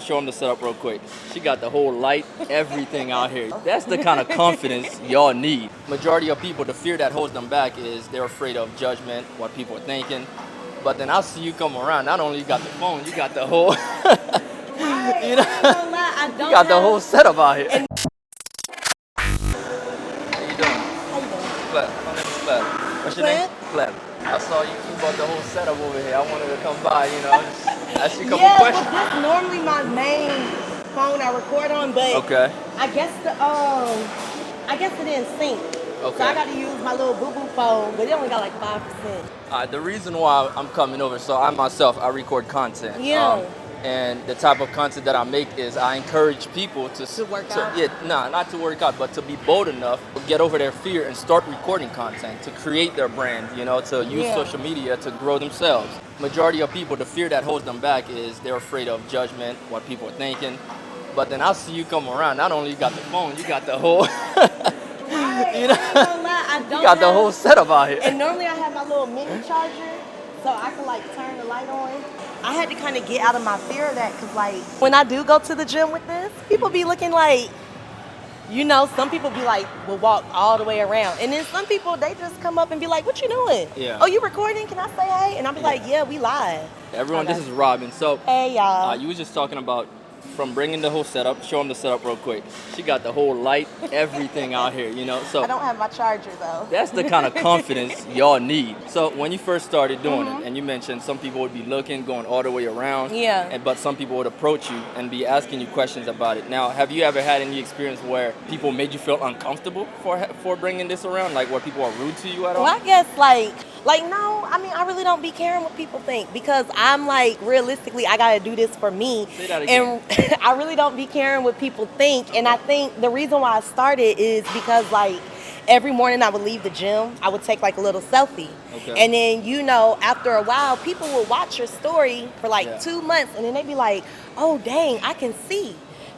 Show them the setup real quick. She got the whole light, everything out here. That's the kind of confidence y'all need. Majority of people, the fear that holds them back is they're afraid of judgment, what people are thinking. But then I'll see you come around. Not only you got the phone, you got the whole, you know, you got the whole setup out here. How you doing? How you doing? Cleb. My name is Cleb. What's your name? Cleb. I saw you bought the whole setup over here. I wanted to come by, just ask you a couple questions. Well, this normally my main phone I record on, but Okay. I guess it didn't sync. Okay. So I got to use my little boo-boo phone, but it only got like 5%. The reason why I'm coming over, so I myself, I record content. Yeah. And the type of content that I make is I encourage people To work out? Yeah, not to work out, but to be bold enough to get over their fear and start recording content, to create their brand, to use social media to grow themselves. Majority of people, the fear that holds them back is they're afraid of judgment, what people are thinking. But then I'll see you come around. Not only you got the phone, you got the whole, I don't you got the whole setup out here. And normally I have my little mini charger, so I can turn the light on. I had to kind of get out of my fear of that, because when I do go to the gym with this, people be looking some people be will walk all the way around. And then some people, they just come up and be like, what you doing? Yeah. Oh, you recording? Can I say hey? And I'll be like, yeah, we live. Everyone, this is Robin. So, hey, y'all. You was just talking about from bringing the whole setup. Show them the setup real quick. She got the whole light, everything out here, So I don't have my charger, though. that's the kind of confidence y'all need. So when you first started doing it, and you mentioned some people would be looking, going all the way around, but some people would approach you and be asking you questions about it. Now, have you ever had any experience where people made you feel uncomfortable for bringing this around, where people are rude to you at all? Well, I guess no. I mean, I really don't be caring what people think, because I'm realistically, I gotta do this for me. Say that again. And I really don't be caring what people think. And I think the reason why I started is because every morning I would leave the gym, I would take a little selfie. Okay. And then, after a while, people will watch your story for 2 months, and then they be like, oh, dang, I can see.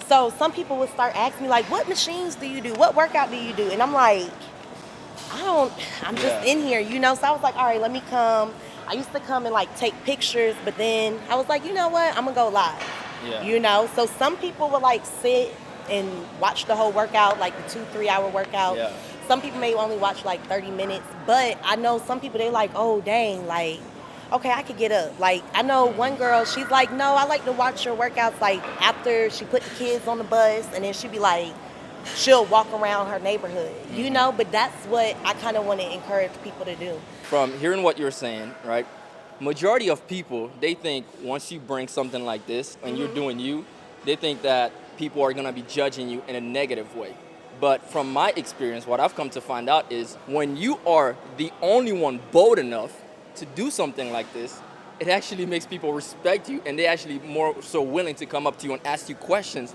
So some people would start asking me what machines do you do? What workout do you do? And I'm like, I'm just in here, So I was like, all right, let me come. I used to come and take pictures, but then I was like, you know what? I'm gonna go live. Yeah. So some people would sit and watch the whole workout, the 2-3 hour workout. Yeah. Some people may only watch 30 minutes, but I know some people, they oh, dang, okay, I could get up. I know one girl, she's like, no, I like to watch your workouts after she put the kids on the bus, and then she'd be she'll walk around her neighborhood, but that's what I kind of want to encourage people to do. From hearing what you're saying, right? Majority of people, they think once you bring something like this and you're doing you, they think that people are gonna be judging you in a negative way. But from my experience, what I've come to find out is when you are the only one bold enough to do something like this, it actually makes people respect you, and they actually more so willing to come up to you and ask you questions.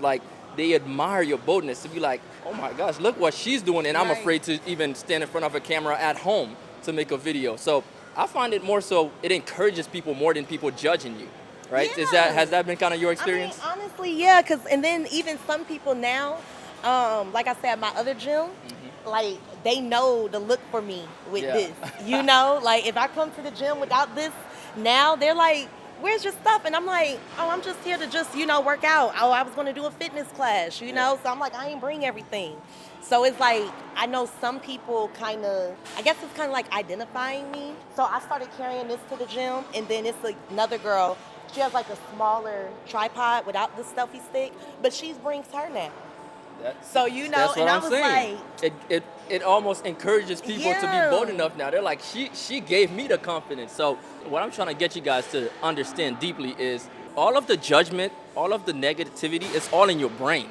They admire your boldness, to be like, oh my gosh, look what she's doing, and I'm afraid to even stand in front of a camera at home to make a video. So I find it more so, it encourages people more than people judging you, right? Yeah. Has that been kind of your experience? I mean, honestly, yeah, and then even some people now, like I said, at my other gym, they know to look for me with this, if I come to the gym without this, now they're like, where's your stuff? And I'm like, oh, I'm just here to work out. Oh, I was going to do a fitness class, So I'm like, I ain't bring everything. So it's I know some people I guess it's kind of identifying me. So I started carrying this to the gym, and then it's another girl. She has a smaller tripod without the selfie stick, but she brings her now. That's So what and I I'm was saying. It almost encourages people to be bold enough now. They're like, she gave me the confidence. So what I'm trying to get you guys to understand deeply is all of the judgment, all of the negativity, it's all in your brain.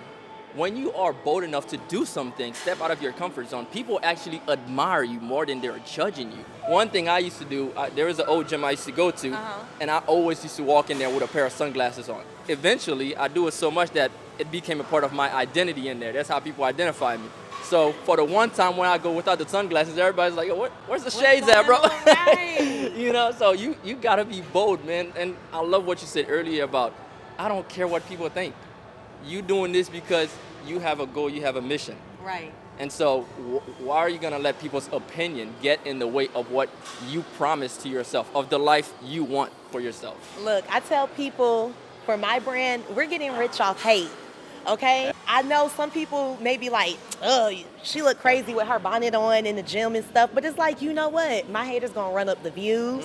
When you are bold enough to do something, step out of your comfort zone, people actually admire you more than they're judging you. One thing I used to do, there was an old gym I used to go to, and I always used to walk in there with a pair of sunglasses on. Eventually, I do it so much that it became a part of my identity in there. That's how people identify me. So for the one time when I go without the sunglasses, everybody's like, where's the shades at, bro? Right. So you gotta be bold, man. And I love what you said earlier about, I don't care what people think. You doing this because you have a goal, you have a mission. Right. And so why are you going to let people's opinion get in the way of what you promise to yourself, of the life you want for yourself? Look, I tell people for my brand, we're getting rich off hate. Okay? I know some people may be like, oh, she look crazy with her bonnet on in the gym and stuff, but it's like, you know what? My haters gonna run up the views.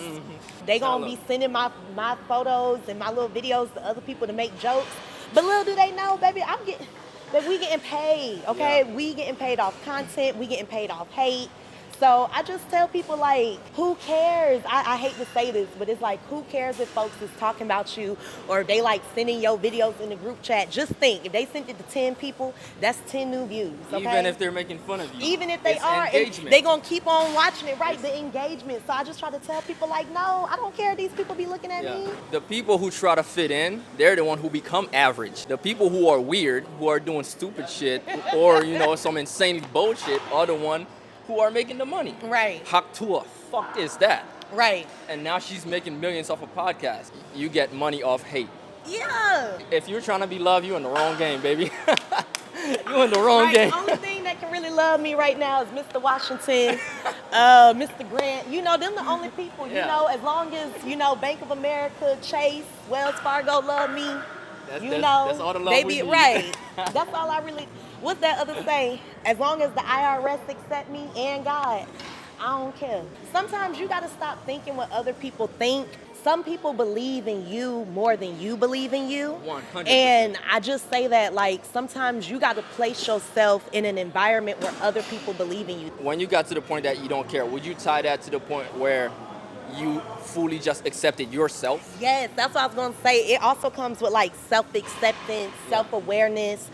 They gonna be sending my photos and my little videos to other people to make jokes. But little do they know, baby, that we getting paid, okay? Yeah. We getting paid off content, we getting paid off hate. So I just tell people, like, who cares? I hate to say this, but it's like, who cares if folks is talking about you or if they like sending your videos in the group chat? Just think, if they sent it to 10 people, that's 10 new views, okay? Even if they're making fun of you. Even if they It's are, engagement. they gonna keep on watching it, right? The engagement. So I just try to tell people, like, no, I don't care if these people be looking at me. The people who try to fit in, they're the one who become average. The people who are weird, who are doing stupid shit, or some insanely bullshit, are the one who are making the money. Right. Haktua, fuck is that? Right. And now she's making millions off a podcast. You get money off hate. Yeah. If you're trying to be loved, you're in the wrong game, baby. You're in the wrong game. The only thing that can really love me right now is Mr. Washington, Mr. Grant. Them the only people, as long as, Bank of America, Chase, Wells Fargo love me. That's all the love they we be need. right. That's all I really. What's that other saying? As long as the IRS accept me and God, I don't care. Sometimes you gotta stop thinking what other people think. Some people believe in you more than you believe in you. 100%. And I just say that, like, sometimes you gotta place yourself in an environment where other people believe in you. When you got to the point that you don't care, would you tie that to the point where you fully just accepted yourself? Yes, that's what I was gonna say. It also comes with like self-acceptance, self-awareness.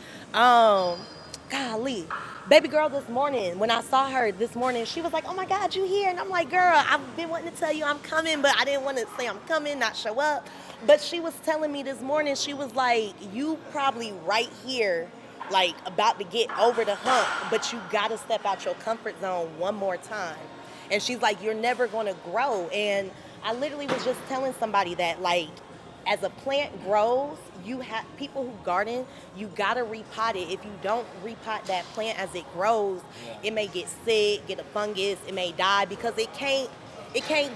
Golly. Baby girl this morning, when I saw her this morning, she was like, oh my God, you here? And I'm like, girl, I've been wanting to tell you I'm coming, but I didn't want to say I'm coming, not show up. But she was telling me this morning, she was like, you probably right here, like about to get over the hump, but you gotta step out your comfort zone one more time. And she's like, you're never gonna grow. And I literally was just telling somebody that, like, as a plant grows, you have people who garden, you gotta repot it. If you don't repot that plant as it grows, it may get sick, get a fungus, it may die because it can't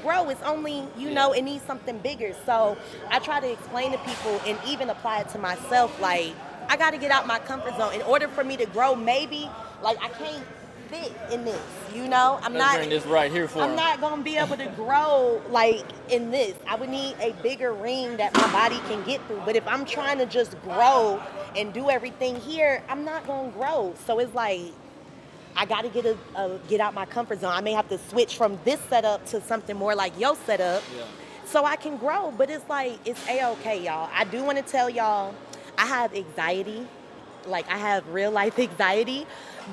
grow. It's only, it needs something bigger. So I try to explain to people and even apply it to myself, like, I gotta get out my comfort zone. In order for me to grow, maybe, like, I can't fit in this, I'm not bring this right here for I'm him. not gonna be able to grow like in this. I would need a bigger ring that my body can get through. But if I'm trying to just grow and do everything here, I'm not gonna grow. So it's like I gotta get out my comfort zone. I may have to switch from this setup to something more like your setup, so I can grow. But it's like, it's a-okay, y'all. I do want to tell y'all, I have anxiety. Like, I have real life anxiety,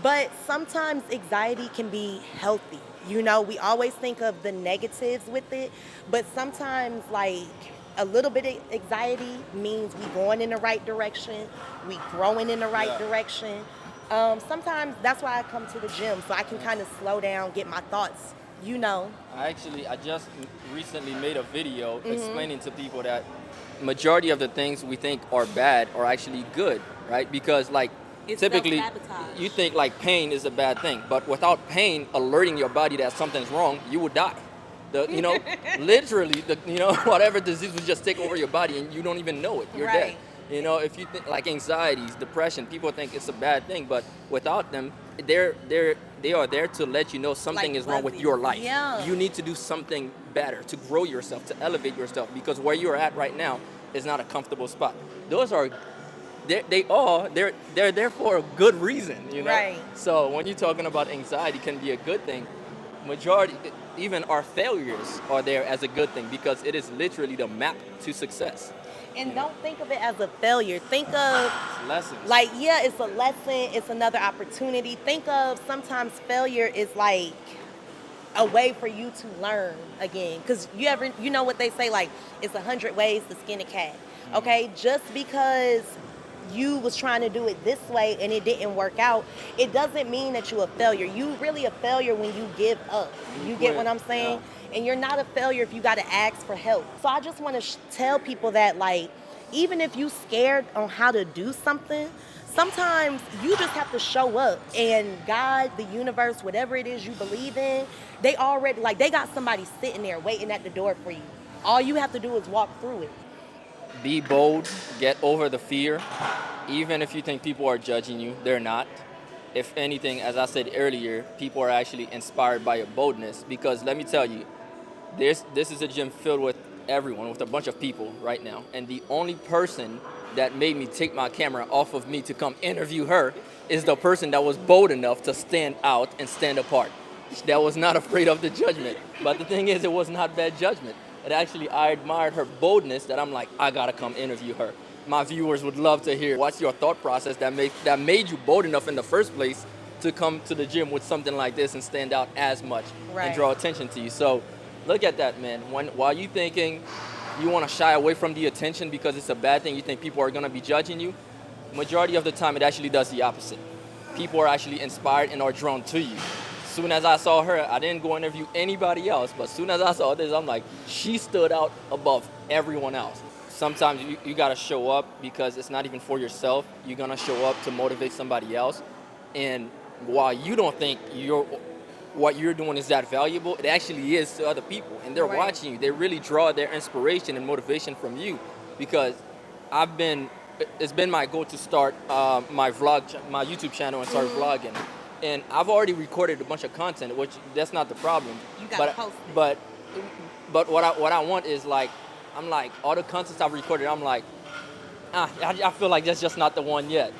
but sometimes anxiety can be healthy. We always think of the negatives with it, but sometimes, like, a little bit of anxiety means we going in the right direction, we growing in the right direction. Sometimes that's why I come to the gym, so I can kind of slow down, get my thoughts, I just recently made a video explaining to people that majority of the things we think are bad are actually good, right? Because, like, It's typically self-sabotage. you think like pain is a bad thing, but without pain alerting your body that something's wrong, you would die. Literally, whatever disease would just take over your body and you don't even know it. You're dead. If you think like anxieties, depression, people think it's a bad thing, but without them, they are there to let you know something Like is wrong with fuzzy. your life. Yeah. You need to do something better to grow yourself, to elevate yourself, because where you're at right now is not a comfortable spot. Those are they're there for a good reason, Right. So when you're talking about anxiety can be a good thing, majority, even our failures are there as a good thing because it is literally the map to success. And don't think of it as a failure. Think of, Lessons. like, it's a lesson, it's another opportunity. Think of sometimes failure is like a way for you to learn again. Because you know what they say, like, it's 100 ways to skin a cat. Okay? Just because you was trying to do it this way and it didn't work out, it doesn't mean that you're a failure. You really a failure when you give up. You get what I'm saying? Yeah. And you're not a failure if you got to ask for help. So I just want to tell people that, like, even if you scared on how to do something, sometimes you just have to show up, and God, the universe, whatever it is you believe in, they got somebody sitting there waiting at the door for you. All you have to do is walk through it. Be bold, get over the fear. Even if you think people are judging you, they're not. If anything, as I said earlier, people are actually inspired by your boldness. Because let me tell you, this is a gym filled with everyone, with a bunch of people right now. And the only person that made me take my camera off of me to come interview her is the person that was bold enough to stand out and stand apart. That was not afraid of the judgment. But the thing is, it was not bad judgment. It actually, I admired her boldness that I'm like, I gotta come interview her. My viewers would love to hear what's your thought process that made you bold enough in the first place to come to the gym with something like this and stand out as much and draw attention to you. So look at that, man. While you thinking you want to shy away from the attention because it's a bad thing, you think people are gonna be judging you, majority of the time it actually does the opposite. People are actually inspired and are drawn to you. Soon as I saw her, I didn't go interview anybody else, but soon as I saw this, I'm like, she stood out above everyone else. Sometimes you gotta show up because it's not even for yourself. You're gonna show up to motivate somebody else. And while you don't think what you're doing is that valuable, it actually is to other people. And they're watching you. They really draw their inspiration and motivation from you. Because it's been my goal to start my YouTube channel and start vlogging. And I've already recorded a bunch of content, which that's not the problem. You gotta post it. But what I want is like, I'm like, all the content I've recorded, I'm like, I feel like that's just not the one yet.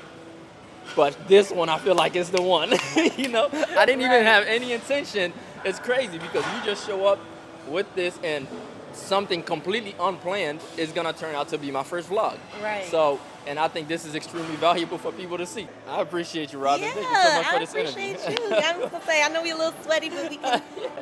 But this one, I feel like it's the one. You know, I didn't even have any intention. It's crazy because you just show up with this and something completely unplanned is gonna turn out to be my first vlog. Right. So, and I think this is extremely valuable for people to see. I appreciate you, Robin. Thank you so much for this interview. I appreciate you. I was gonna say, I know we're a little sweaty, but we can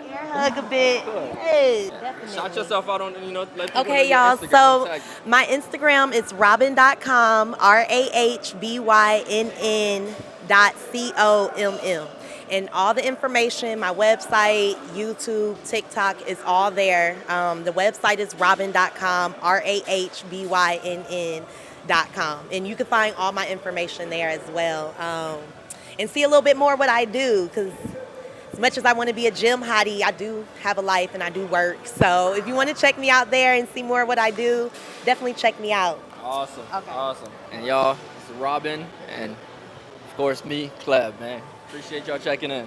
air hug a bit. Yes, definitely. Shout yourself out on, let people know Okay, your y'all. Instagram So tag. my Instagram is robin.com, RAHBYNN.COMM. And all the information, my website, YouTube, TikTok is all there. The website is robin.com, RAHBYNN.com. And you can find all my information there as well. And see a little bit more what I do, because as much as I want to be a gym hottie, I do have a life and I do work. So if you want to check me out there and see more of what I do, definitely check me out. Awesome. Okay. Awesome. And y'all, it's Robin and of course me, Cleb, man. Appreciate y'all checking in.